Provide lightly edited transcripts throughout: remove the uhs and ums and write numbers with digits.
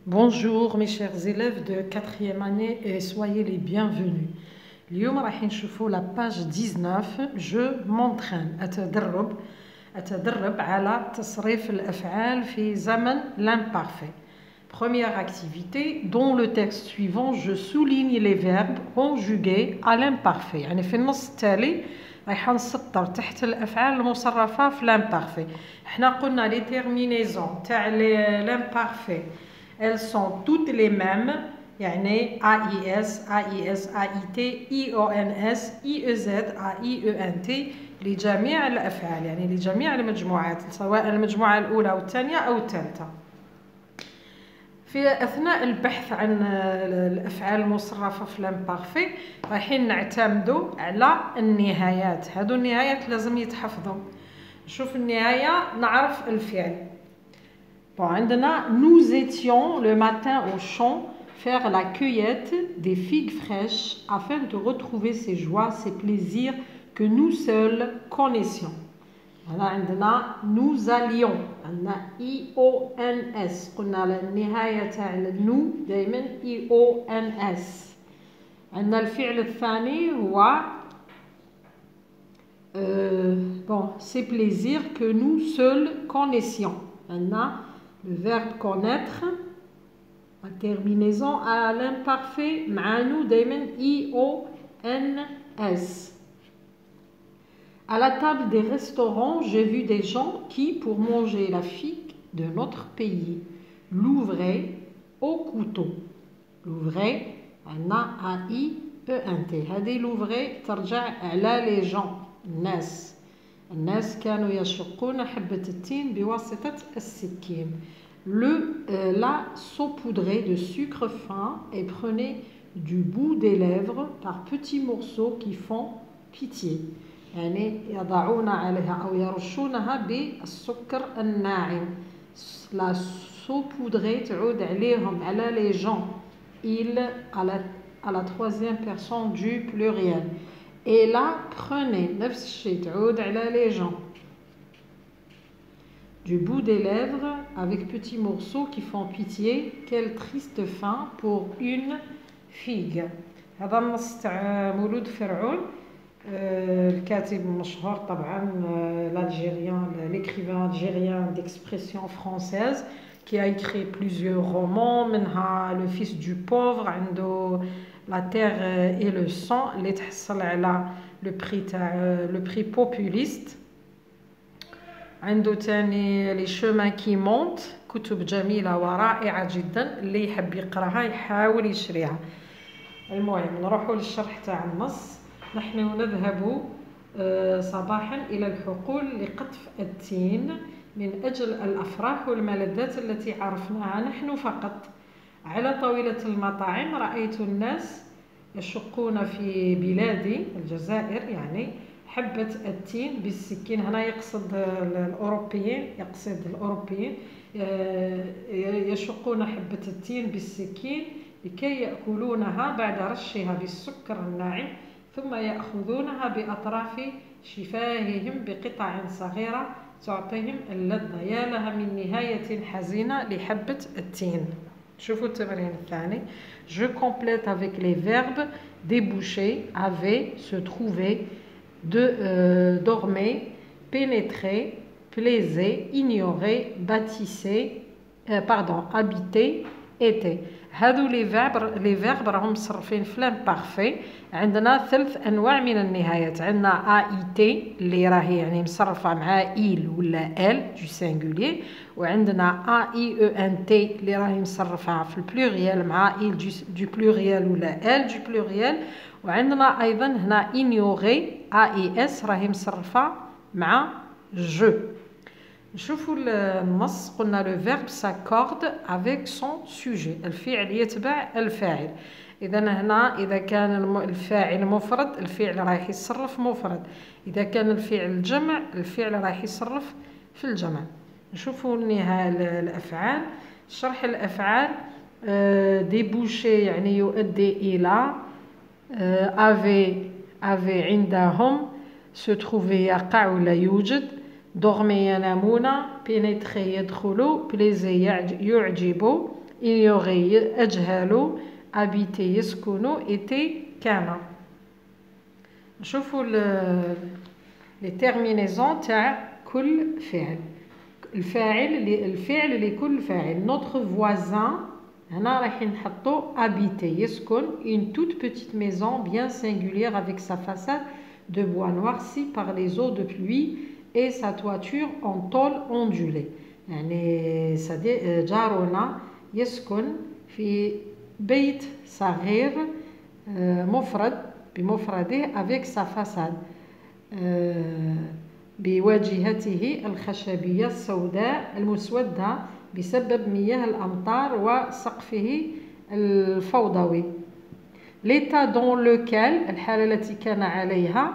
Bonjour mes chers élèves de 4e année et soyez les bienvenus. اليوم راح نشوفوا la page 19. Je m'entraîne أتدرب على تصريف الأفعال في زمن l'imparfait. Première activité, dans le texte suivant, je souligne les verbes conjugués à l'imparfait. يعني في النص التالي راح نسطر تحت الأفعال المصرفة في l'imparfait. احنا قلنا les terminaisons تاع l'imparfait. Elles sont toutes les mêmes, يعني AIS, AIS, AIT, IONS, IEZ, AIENT لجميع الأفعال، يعني لجميع المجموعات سواء المجموعة الأولى والثانية أو الثالثة. في أثناء البحث عن الأفعال المصرفة في l'imparfait رايحين نعتمدوا على النهايات. هادو النهايات لازم يتحفظوا. نشوف النهاية نعرف الفعل. عندنا nous étions le matin au champ faire la cueillette des figues fraîches afin de retrouver ces joies, ces plaisirs que nous seuls connaissions. هنا عندنا nous allions عندنا IONS قلنا النهاية تاع nous دائما IONS. عندنا الفعل الثاني هو ces plaisirs que nous seuls connaissions. عندنا le verbe connaître, la terminaison à l'imparfait, مع nous دايما IONS. À la table des restaurants, j'ai vu des gens qui, pour manger la figue de notre pays, l'ouvraient au couteau. L'ouvraient, عندنا AIENT. هذه l'ouvraient ترجع على les gens, الناس. الناس كانوا يشقون حبة التين بواسطة السكين. La saupoudrait de sucre fin et prenait du bout des lèvres par petits morceaux qui font pitié. يعني يضعون عليها أو يرشونها بالسكر الناعم. La saupoudrait تعود عليهم على les gens. Il à la troisième personne du pluriel. Et là, prenez نفس الشيء تعود على les gens. Du bout des lèvres avec petits morceaux qui font pitié. Quelle triste fin pour une figue. هذا النص تاع مولود فرعون. الكاتب المشهور طبعا l'écrivain algérien d'expression française qui a écrit plusieurs romans منها Le fils du pauvre عنده La terre et le sang اللي تحصل على le prix populiste. عنده تاني Les chemins qui montent كتب جميلة ورائعة جدا اللي يحب يقراها يحاول يشريها. المهم نروحوا للشرح تاع النص. نحن نذهب صباحا إلى الحقول لقطف التين من أجل الأفراح والملذات التي عرفناها نحن فقط. على طاولة المطاعم رأيت الناس يشقون في بلادي الجزائر يعني حبة التين بالسكين. هنا يقصد الأوروبيين يشقون حبة التين بالسكين لكي يأكلونها بعد رشها بالسكر الناعم ثم يأخذونها بأطراف شفاههم بقطع صغيرة تعطيهم اللذة. يا لها من نهاية حزينة لحبة التين. شوفوا التمرين الثاني. Je complète avec les verbes déboucher, avait, se trouver, dormait, pénétrer, plaisait, ignorer, bâtissait, habiter, était. هذو les verbes راهم مصرفين في l'imparfait. عندنا 3 أنواع من النهايات. عندنا AIT اللي راهي يعني مصرفة مع il ولا elle du singulier. وعندنا AIENT اللي راهي مصرفة في البلوريال مع il du pluriel ولا elle du pluriel. وعندنا أيضا هنا ignorer AIS راهي مصرفة مع je. نشوفوا النص. قلنا le verbe s'accorde avec son sujet. الفعل يتبع الفاعل. إذا هنا إذا كان الفاعل مفرد الفعل رايح يتصرف مفرد. إذا كان الفعل جمع الفعل رايح يتصرف في الجمع. نشوفوا النهاية الأفعال. شرح الأفعال. déboucher يعني يؤدي إلى. avait عندهم. se trouver يقع ولا يوجد. dormir ينامون. pénétrer يدخل. plaisir يعجب. ignorer أجهل habiter يسكن était كان. نشوفوا les terminaisons تاع كل فعل. الفعل لكل فاعل. notre voisin هنا راح نحطو habiter يسكن une toute petite maison bien singulière avec sa façade de bois noirci par les eaux de pluie et sa toiture en tôle ondulée. يعني جارنا يسكن في بيت صغير مفرد بمفرده avec sa façade بواجهته الخشبية السوداء المسودة بسبب مياه الأمطار وسقفه الفوضوي. l'état dans lequel الحالة التي كان عليها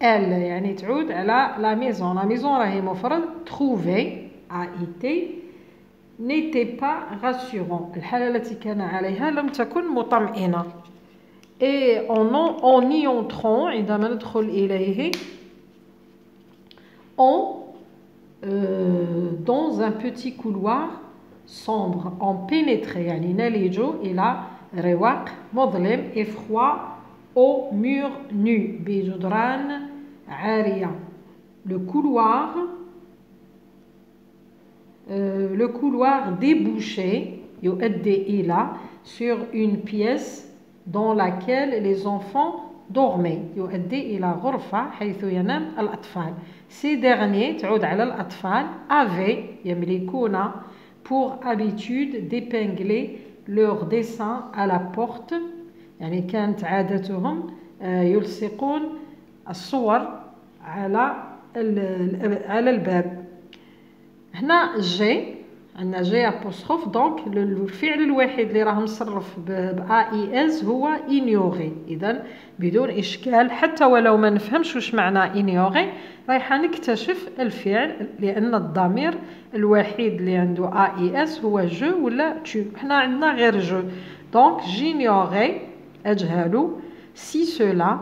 elle يعني تعود على la maison. la maison راهي مفرد trouver a été n'était pas rassurant. الحالة التي كان عليها لم تكن مطمئنة. et en y entrant عندما ندخل إليه dans un petit couloir sombre on pénétrait يعني نلج إلى رواق مظلم et froid aux murs nus بجدران عارية. le couloir débouchait يؤدي إلى sur une pièce dans laquelle les enfants dormaient يؤدي إلى غرفة حيث ينام الأطفال. ces derniers تعود على الأطفال avaient يملكون pour habitude d'épingler leur dessin à la porte يعني كانت عادتهم يلصقون الصور على الباب. هنا جي عندنا جي apostrophe دونك الفعل الوحيد اللي راه مصرف ب AIS هو ignorer. إذا بدون إشكال حتى ولو ما نفهمش واش معنى ignorer رايحة نكتشف الفعل لأن الضمير الوحيد اللي عنده AIS هو جو ولا tu. حنا عندنا غير جو دونك j'ignorais أجهل si cela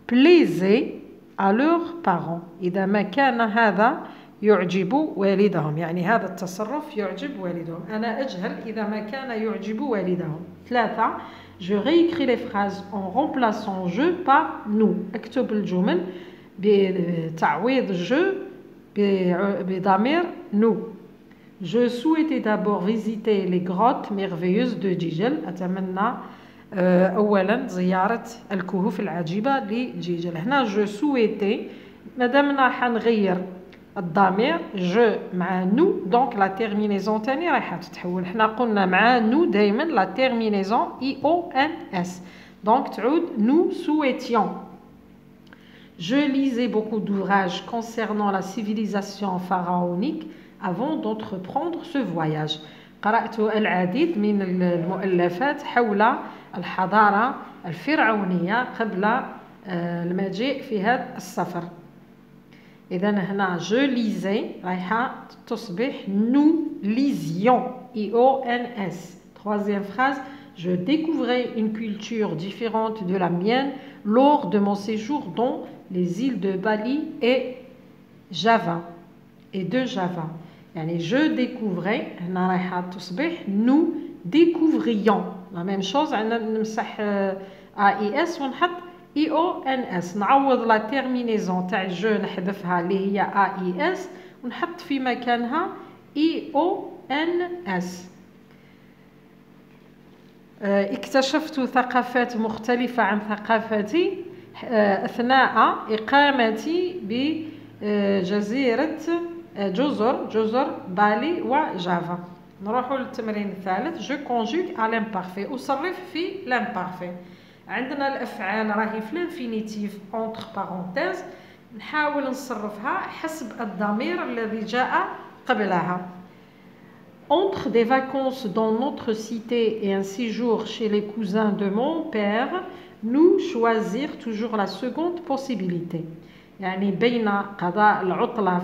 plaisait à leurs parents. إذا ما كان هذا يعجب والدهم يعني هذا التصرف يعجب والدهم. أنا أجهل إذا ما كان يعجب والدهم. 3 je réécris les phrases en remplaçant je par nous. أكتب الجمل بتعويض je بضمير nous. je souhaitais d'abord visiter les grottes merveilleuses de جيجل. أتمنى أولا زيارة الكهوف العجيبة لجيجل. هنا je souhaitais مادامنا حنغير الضمير جو مع نو دونك لا تيرمينيزون تاني رايحه تتحول. حنا قلنا مع نو دائما لا تيرمينيزون اي او ان اس دونك تعود نو سويتيون. je lisais beaucoup d'ouvrages concernant la civilisation pharaonique avant d'entreprendre ce voyage. قرأت العديد من المؤلفات حول الحضارة الفرعونية قبل المجيء في هذا السفر. إذا هنا je lisais رايحة تصبح nous lisions IONS. Troisième phrase je découvrais une culture différente de la mienne lors de mon séjour dans les îles de Bali et Java يعني je découvrais هنا رايحة تصبح nous découvrions. la même chose عندنا نمسح AIS ونحط IONS. نعوض لا تيرمينيزون تاع جو نحذفها اللي هي AIS ونحط في مكانها IONS. اكتشفت ثقافات مختلفة عن ثقافتي أثناء إقامتي بجزيرة جزر بالي وجافا. نروحوا للتمرين الثالث. جو كونجوغ à l'imparfait. أصرف في l'imparfait. عندنا الأفعال راهي في الانفينيتيف entre parenthèses نحاول نصرفها حسب الضمير الذي جاء قبلها. entre des vacances dans notre cité et un séjour chez les cousins de mon père nous choisir toujours la seconde possibilité. يعني بين قضاء العطلة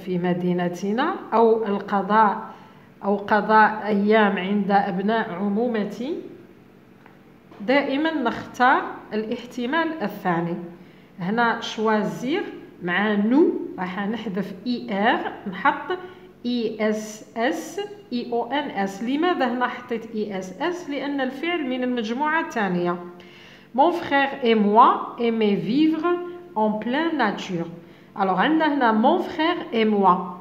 في مدينتنا أو قضاء أيام عند أبناء عمومتي دائما نختار الاحتمال الثاني. هنا شوازير مع نو راح نحذف ER نحط ISS IONS. لماذا هنا حطيت ISS؟ لأن الفعل من المجموعة الثانية. Mon frère et moi aimaient vivre en pleine nature. Alors عندنا هنا mon frère et moi.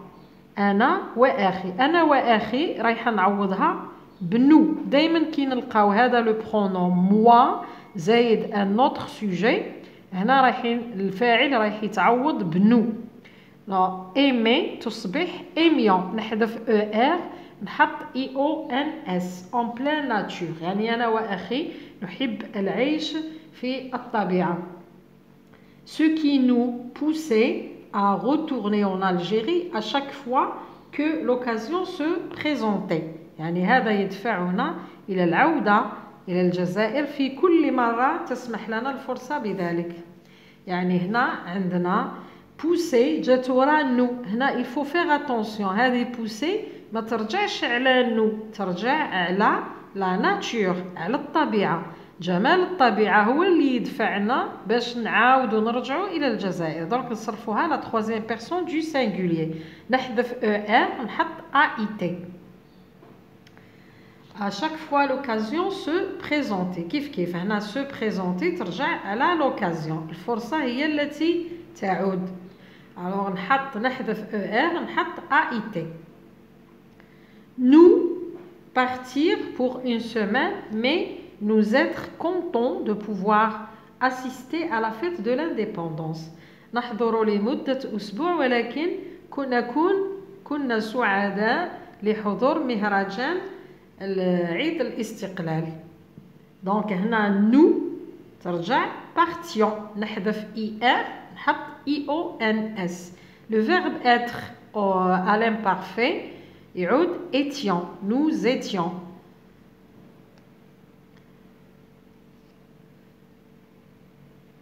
أنا وأخي. أنا وأخي رايحة نعوضها بنو. دايما كي نلقاو هذا لو برونون moi زايد un autre sujet هنا رايحين الفاعل رايح يتعوض بنو. aimer تصبح aimiant. نحذف ER نحط IONS en pleine nature. يعني أنا وأخي نحب العيش في الطبيعة. Ce qui nous poussait à retourner en Algérie à chaque fois que l'occasion se présentait. يعني هذا يدفعنا إلى العودة إلى الجزائر في كل مرة تسمح لنا الفرصة بذلك. يعني هنا عندنا pousser جات ورا نو. هنا il faut faire attention. هذه pousser ما ترجعش على نو، ترجع على لا ناتور، على الطبيعة. جمال الطبيعة هو اللي يدفعنا باش نعاودو نرجعو إلى الجزائر. دونك نصرفوها لا troisième personne du singulier. نحذف ER نحط AIT. À chaque fois l'occasion se présenter. كيف هنا se présenter ترجع على l'occasion. الفرصة هي التي تعود. alors نحذف ER نحط AIT. Nous partir pour une semaine mais nous être contents de pouvoir assister à la fête de l'indépendance. نحضر لمدة أسبوع ولكن كنا سعداء لحضور مهرجان عيد الاستقلال. دونك هنا nous ترجع partions نحذف IR نحط IONS. Le verbe être à l'imparfait يعود étions. Nous étions.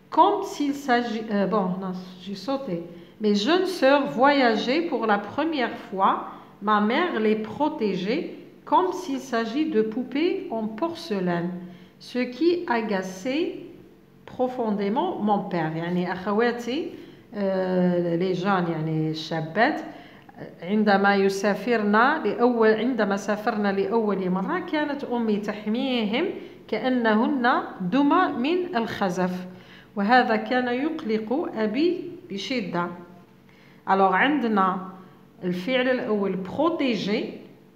Comme s'il s'agit... bon, non, j'ai sauté. Mes jeunes sœurs voyageaient pour la première fois. Ma mère les protégeait comme s'il s'agit de poupées en porcelaine. Ce qui agaçait profondément mon père. يعني أخواتي les jeunes يعني الشابات عندما سافرنا لأول مرة كانت أمي تحميهم كأنهن دمى من الخزف. وهذا كان يقلق أبي بشدة. alors عندنا الفعل الأول protéger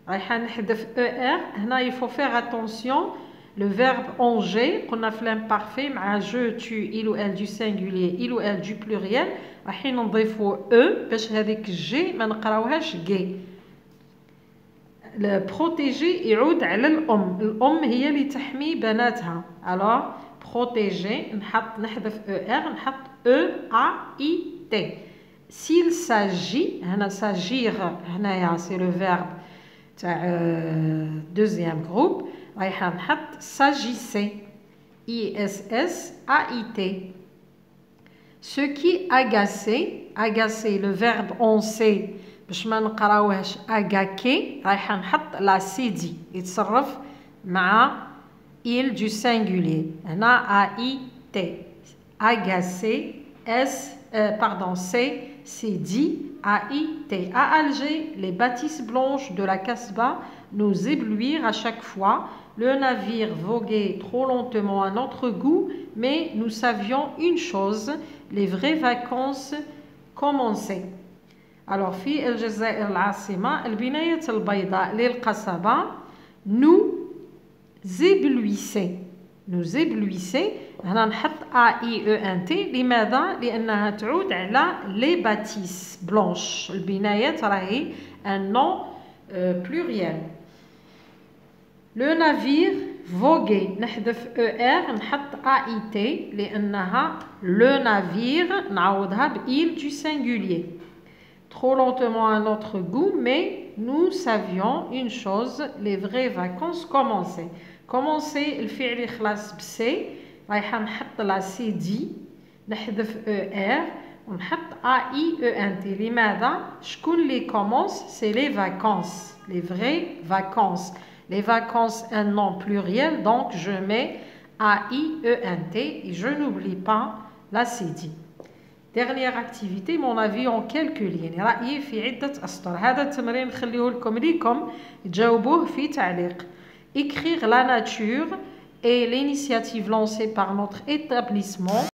رايحة نحذف ER. هنا il faut faire attention. le verbe anger قلنا في l'imparfait مع je tu il ou elle du singulier il ou elle du pluriel رايحين نضيفوا E باش هذيك G ما نقراوهاش جي. protéger يعود على الأم هي اللي تحمي بناتها. alors protéger نحذف ER نحط EAIT. s'il s'agit هنا s'agir هنايا c'est le verbe تاع deuxième groupe رايحة نحط s'agissait ISSAIT. ce qui agaçait le verbe oncer باش ما نقراوهاش agaquer رايحة نحط la CD يتصرف مع il du singulier. هنا AIT agacer c'est dit AIT. À Alger, les bâtisses blanches de la Casbah nous éblouirent à chaque fois. Le navire voguait trop lentement à notre goût, mais nous savions une chose, les vraies vacances commençaient. alors في الجزائر العاصمة البناية البيضاء للقصبة nous éblouissait هنا نحط AIENT. لماذا؟ لأنها تعود على les bâtisses blanches. البنايات راهي un nom pluriel. le navire voguait نحذف ER نحط AIT لأنها le navire نعوضها ب il du singulier. trop lentement à notre goût mais nous savions une chose, les vraies vacances commençaient. commencer الفعل يخلص بسي رايحة نحط لا سي دي نحذف ER ونحط AIENT. لماذا؟ شكون اللي كومونس؟ سي لي فاكونس لي فري فاكونس. les vacances un nom pluriel donc je mets AIENT et je n'oublie pas la CD. Dernière activité, mon avis en quelques lignes. رأيي في عدة أسطر. هذا التمرين نخليه لكم تجاوبوه في تعليق. Écrire la nature et l'initiative lancée par notre établissement